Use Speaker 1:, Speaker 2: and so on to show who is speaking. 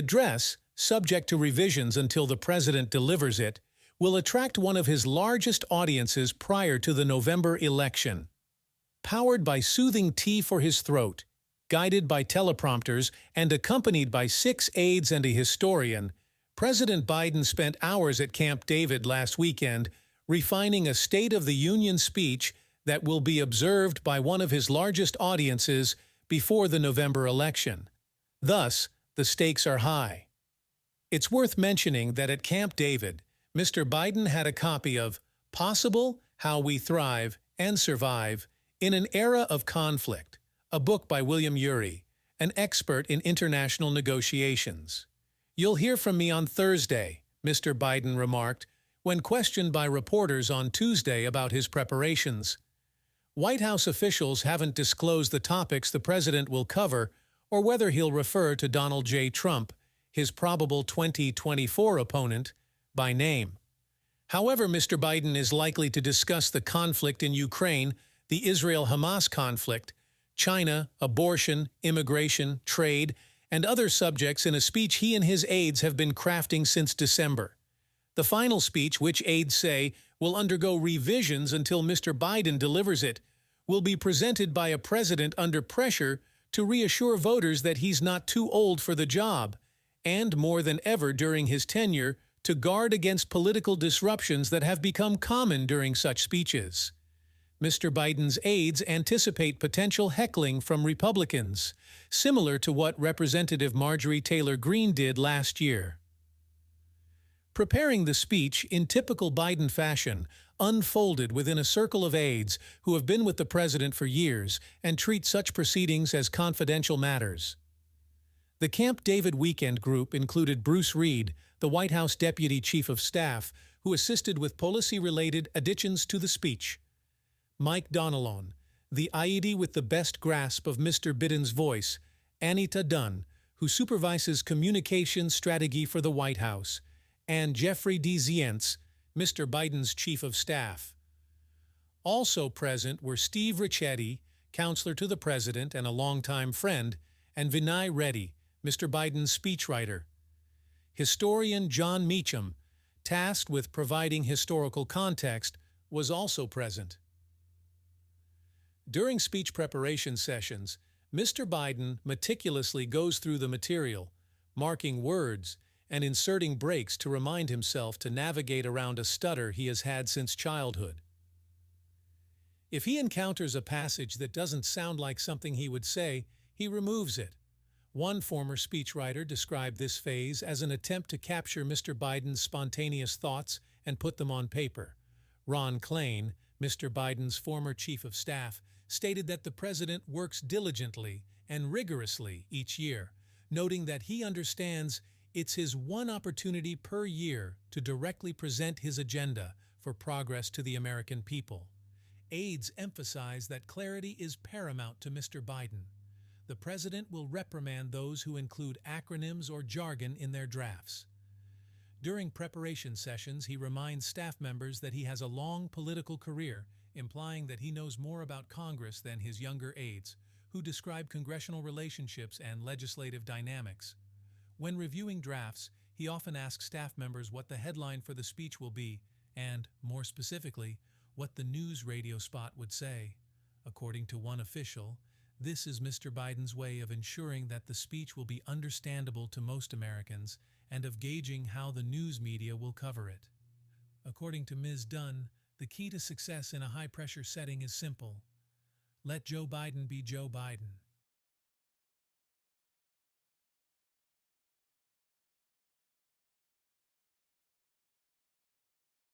Speaker 1: address, subject to revisions until the president delivers it, will attract one of his largest audiences prior to the November election. Powered by soothing tea for his throat, guided by teleprompters, and accompanied by 6 aides and a historian, President Biden spent hours at Camp David last weekend refining a State of the Union speech that will be observed by one of his largest audiences before the November election. Thus, the stakes are high. It's worth mentioning that at Camp David, Mr. Biden had a copy of Possible: How We Thrive and Survive in an Era of Conflict, a book by William Ury, an expert in international negotiations. "You'll hear from me on Thursday," Mr. Biden remarked, when questioned by reporters on Tuesday about his preparations. White House officials haven't disclosed the topics the president will cover or whether he'll refer to Donald J. Trump, his probable 2024 opponent, by name. However, Mr. Biden is likely to discuss the conflict in Ukraine, the Israel-Hamas conflict, China, abortion, immigration, trade, and other subjects in a speech he and his aides have been crafting since December. The final speech, which aides say will undergo revisions until Mr. Biden delivers it, will be presented by a president under pressure to reassure voters that he's not too old for the job, and more than ever during his tenure, to guard against political disruptions that have become common during such speeches. Mr. Biden's aides anticipate potential heckling from Republicans, similar to what Representative Marjorie Taylor Greene did last year. Preparing the speech, in typical Biden fashion, unfolded within a circle of aides who have been with the president for years and treat such proceedings as confidential matters. The Camp David weekend group included Bruce Reed, the White House Deputy Chief of Staff, who assisted with policy-related additions to the speech; Mike Donilon, the aide with the best grasp of Mr. Biden's voice; Anita Dunn, who supervises communication strategy for the White House; and Jeffrey D. Zients, Mr. Biden's Chief of Staff. Also present were Steve Ricchetti, counselor to the president and a longtime friend, and Vinay Reddy, Mr. Biden's speechwriter. Historian John Meacham, tasked with providing historical context, was also present. During speech preparation sessions, Mr. Biden meticulously goes through the material, marking words and inserting breaks to remind himself to navigate around a stutter he has had since childhood. If he encounters a passage that doesn't sound like something he would say, he removes it. One former speechwriter described this phase as an attempt to capture Mr. Biden's spontaneous thoughts and put them on paper. Ron Klain, Mr. Biden's former chief of staff, stated that the president works diligently and rigorously each year, noting that he understands it's his one opportunity per year to directly present his agenda for progress to the American people. Aides emphasize that clarity is paramount to Mr. Biden. The president will reprimand those who include acronyms or jargon in their drafts. During preparation sessions, he reminds staff members that he has a long political career, implying that he knows more about Congress than his younger aides, who describe congressional relationships and legislative dynamics. When reviewing drafts, he often asks staff members what the headline for the speech will be and, more specifically, what the news radio spot would say. According to one official, this is Mr. Biden's way of ensuring that the speech will be understandable to most Americans and of gauging how the news media will cover it. According to Ms. Dunn, the key to success in a high-pressure setting is simple. Let Joe Biden be Joe Biden.